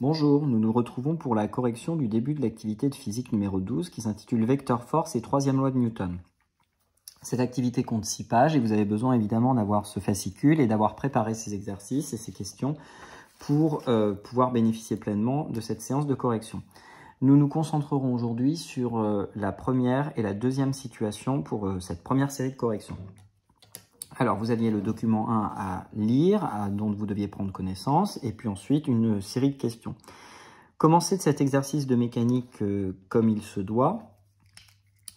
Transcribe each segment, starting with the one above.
Bonjour, nous nous retrouvons pour la correction du début de l'activité de physique numéro 12 qui s'intitule Vecteur force et troisième loi de Newton. Cette activité compte 6 pages et vous avez besoin évidemment d'avoir ce fascicule et d'avoir préparé ces exercices et ces questions pour pouvoir bénéficier pleinement de cette séance de correction. Nous nous concentrerons aujourd'hui sur la première et la deuxième situation pour cette première série de corrections. Alors, vous aviez le document 1 à lire, dont vous deviez prendre connaissance, et puis ensuite une série de questions. Commencez de cet exercice de mécanique comme il se doit.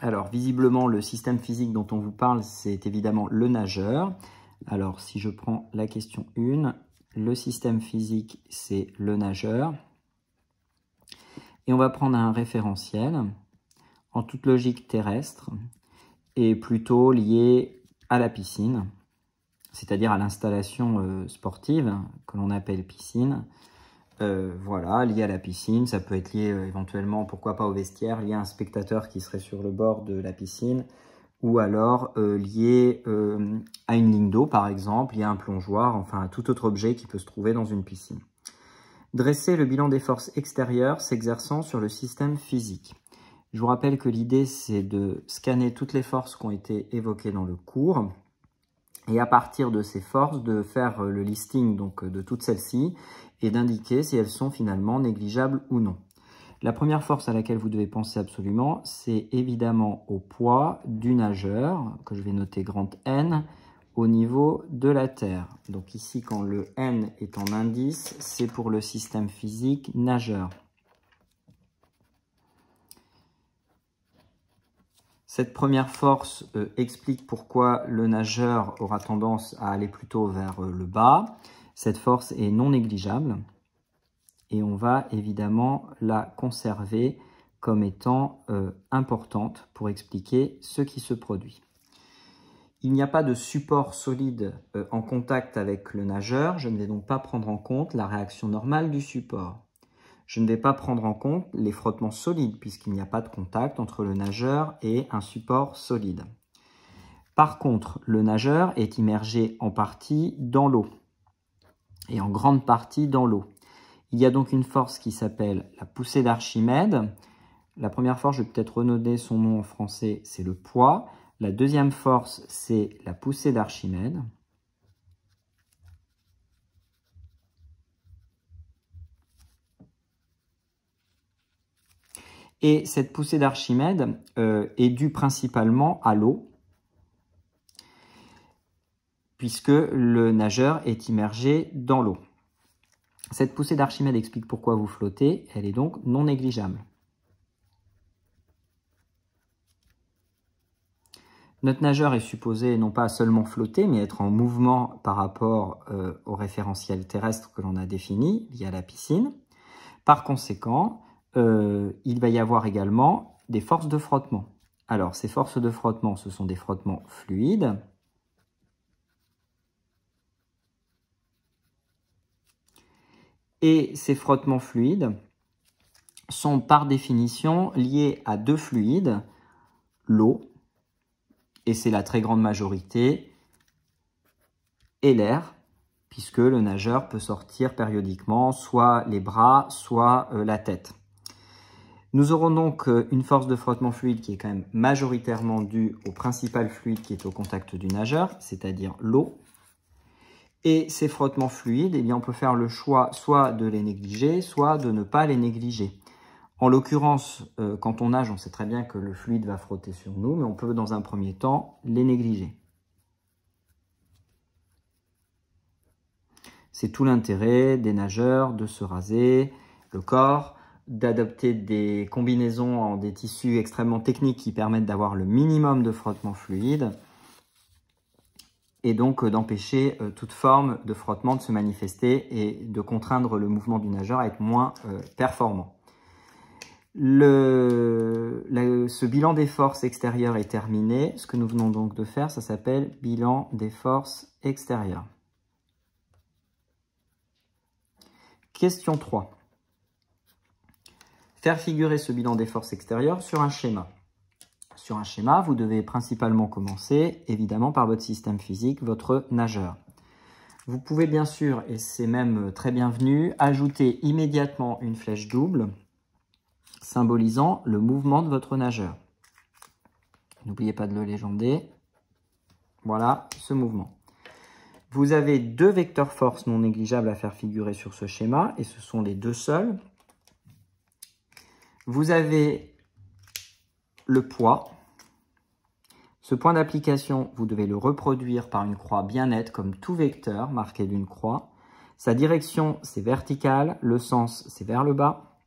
Alors, visiblement, le système physique dont on vous parle, c'est évidemment le nageur. Alors, si je prends la question 1, le système physique, c'est le nageur. Et on va prendre un référentiel, en toute logique terrestre, et plutôt lié à la piscine, c'est-à-dire à l'installation sportive que l'on appelle piscine. Voilà, lié à la piscine, ça peut être lié éventuellement, pourquoi pas au vestiaire, lié à un spectateur qui serait sur le bord de la piscine, ou alors lié à une ligne d'eau par exemple, lié à un plongeoir, enfin à tout autre objet qui peut se trouver dans une piscine. Dresser le bilan des forces extérieures s'exerçant sur le système physique. Je vous rappelle que l'idée, c'est de scanner toutes les forces qui ont été évoquées dans le cours et à partir de ces forces, de faire le listing donc, de toutes celles-ci et d'indiquer si elles sont finalement négligeables ou non. La première force à laquelle vous devez penser absolument, c'est évidemment au poids du nageur, que je vais noter grand N, au niveau de la Terre. Donc ici, quand le N est en indice, c'est pour le système physique nageur. Cette première force explique pourquoi le nageur aura tendance à aller plutôt vers le bas. Cette force est non négligeable et on va évidemment la conserver comme étant importante pour expliquer ce qui se produit. Il n'y a pas de support solide en contact avec le nageur. Je ne vais donc pas prendre en compte la réaction normale du support. Je ne vais pas prendre en compte les frottements solides puisqu'il n'y a pas de contact entre le nageur et un support solide. Par contre, le nageur est immergé en partie dans l'eau et en grande partie dans l'eau. Il y a donc une force qui s'appelle la poussée d'Archimède. La première force, je vais peut-être renommer son nom en français, c'est le poids. La deuxième force, c'est la poussée d'Archimède. Et cette poussée d'Archimède est due principalement à l'eau, puisque le nageur est immergé dans l'eau. Cette poussée d'Archimède explique pourquoi vous flottez, elle est donc non négligeable. Notre nageur est supposé non pas seulement flotter, mais être en mouvement par rapport au référentiel terrestre que l'on a défini, lié à la piscine. Par conséquent, il va y avoir également des forces de frottement. Alors, ces forces de frottement, ce sont des frottements fluides. Et ces frottements fluides sont par définition liés à deux fluides, l'eau, et c'est la très grande majorité, et l'air, puisque le nageur peut sortir périodiquement soit les bras, soit la tête. Nous aurons donc une force de frottement fluide qui est quand même majoritairement due au principal fluide qui est au contact du nageur, c'est-à-dire l'eau. Et ces frottements fluides, eh bien, on peut faire le choix soit de les négliger, soit de ne pas les négliger. En l'occurrence, quand on nage, on sait très bien que le fluide va frotter sur nous, mais on peut dans un premier temps les négliger. C'est tout l'intérêt des nageurs de se raser le corps, d'adopter des combinaisons en des tissus extrêmement techniques qui permettent d'avoir le minimum de frottement fluide et donc d'empêcher toute forme de frottement de se manifester et de contraindre le mouvement du nageur à être moins performant. Ce bilan des forces extérieures est terminé. Ce que nous venons donc de faire, ça s'appelle bilan des forces extérieures. Question 3. Faire figurer ce bilan des forces extérieures sur un schéma. Sur un schéma, vous devez principalement commencer, évidemment, par votre système physique, votre nageur. Vous pouvez bien sûr, et c'est même très bienvenu, ajouter immédiatement une flèche double symbolisant le mouvement de votre nageur. N'oubliez pas de le légender. Voilà ce mouvement. Vous avez deux vecteurs force non négligeables à faire figurer sur ce schéma, et ce sont les deux seuls. Vous avez le poids. Ce point d'application, vous devez le reproduire par une croix bien nette, comme tout vecteur marqué d'une croix. Sa direction, c'est vertical, le sens, c'est vers le bas,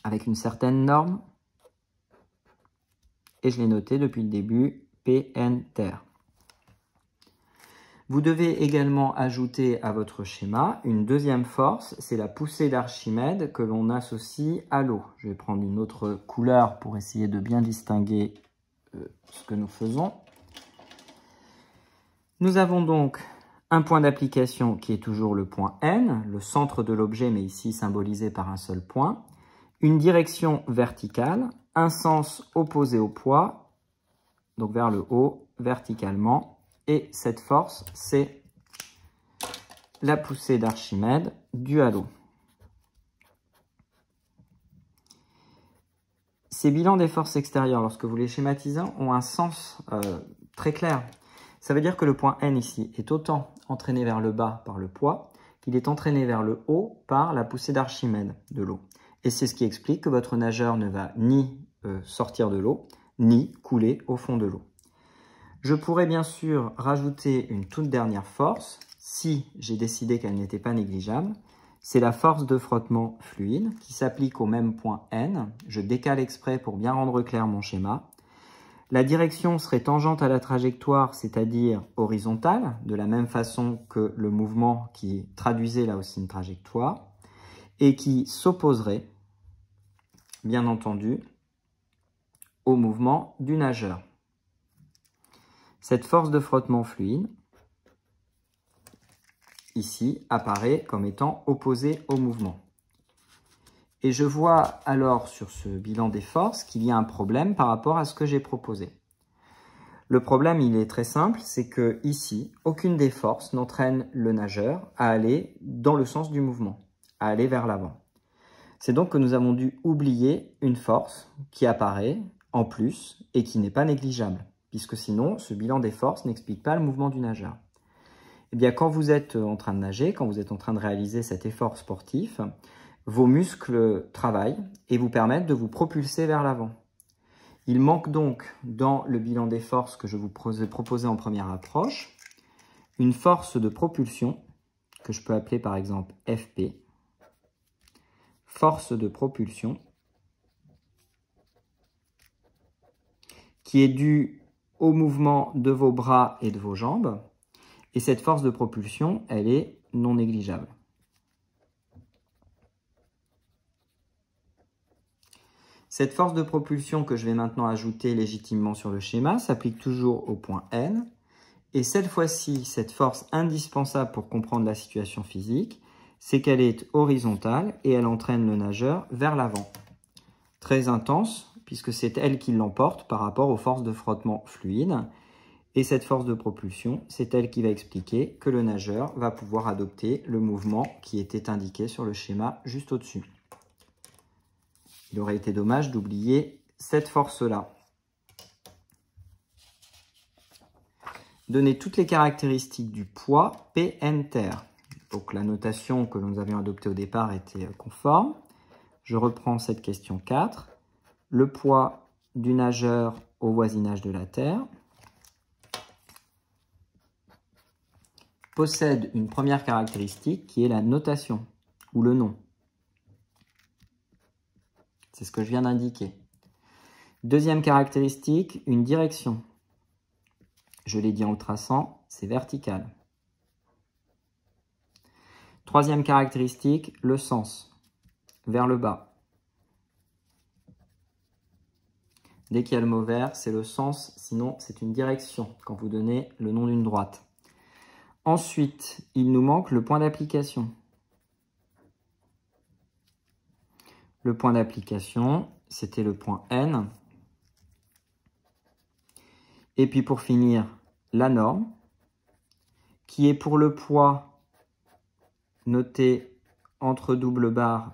avec une certaine norme. Et je l'ai noté depuis le début, PN-TER. Vous devez également ajouter à votre schéma une deuxième force, c'est la poussée d'Archimède que l'on associe à l'eau. Je vais prendre une autre couleur pour essayer de bien distinguer ce que nous faisons. Nous avons donc un point d'application qui est toujours le point N, le centre de l'objet, mais ici symbolisé par un seul point. Une direction verticale, un sens opposé au poids, donc vers le haut, verticalement. Et cette force, c'est la poussée d'Archimède due à l'eau. Ces bilans des forces extérieures, lorsque vous les schématisez, ont un sens très clair. Ça veut dire que le point N ici est autant entraîné vers le bas par le poids qu'il est entraîné vers le haut par la poussée d'Archimède de l'eau. Et c'est ce qui explique que votre nageur ne va ni sortir de l'eau, ni couler au fond de l'eau. Je pourrais bien sûr rajouter une toute dernière force, si j'ai décidé qu'elle n'était pas négligeable. C'est la force de frottement fluide qui s'applique au même point N. Je décale exprès pour bien rendre clair mon schéma. La direction serait tangente à la trajectoire, c'est-à-dire horizontale, de la même façon que le mouvement qui traduisait là aussi une trajectoire, et qui s'opposerait, bien entendu, au mouvement du nageur. Cette force de frottement fluide, ici, apparaît comme étant opposée au mouvement. Et je vois alors sur ce bilan des forces qu'il y a un problème par rapport à ce que j'ai proposé. Le problème, il est très simple, c'est que ici, aucune des forces n'entraîne le nageur à aller dans le sens du mouvement, à aller vers l'avant. C'est donc que nous avons dû oublier une force qui apparaît en plus et qui n'est pas négligeable, puisque sinon, ce bilan des forces n'explique pas le mouvement du nageur. Eh bien, quand vous êtes en train de nager, quand vous êtes en train de réaliser cet effort sportif, vos muscles travaillent et vous permettent de vous propulser vers l'avant. Il manque donc, dans le bilan des forces que je vous ai proposé en première approche, une force de propulsion, que je peux appeler par exemple FP, force de propulsion, qui est due au mouvement de vos bras et de vos jambes. Et cette force de propulsion, elle est non négligeable. Cette force de propulsion que je vais maintenant ajouter légitimement sur le schéma s'applique toujours au point N. Et cette fois-ci, cette force indispensable pour comprendre la situation physique, c'est qu'elle est horizontale et elle entraîne le nageur vers l'avant. Très intense, puisque c'est elle qui l'emporte par rapport aux forces de frottement fluide. Et cette force de propulsion, c'est elle qui va expliquer que le nageur va pouvoir adopter le mouvement qui était indiqué sur le schéma juste au-dessus. Il aurait été dommage d'oublier cette force-là. Donner toutes les caractéristiques du poids PN-TER. Donc la notation que nous avions adoptée au départ était conforme. Je reprends cette question 4. Le poids du nageur au voisinage de la Terre possède une première caractéristique qui est la notation ou le nom. C'est ce que je viens d'indiquer. Deuxième caractéristique, une direction. Je l'ai dit en le traçant, c'est vertical. Troisième caractéristique, le sens, vers le bas. Dès qu'il y a le mot vert, c'est le sens, sinon c'est une direction quand vous donnez le nom d'une droite. Ensuite, il nous manque le point d'application. Le point d'application, c'était le point N. Et puis pour finir, la norme. qui est pour le poids noté entre double barre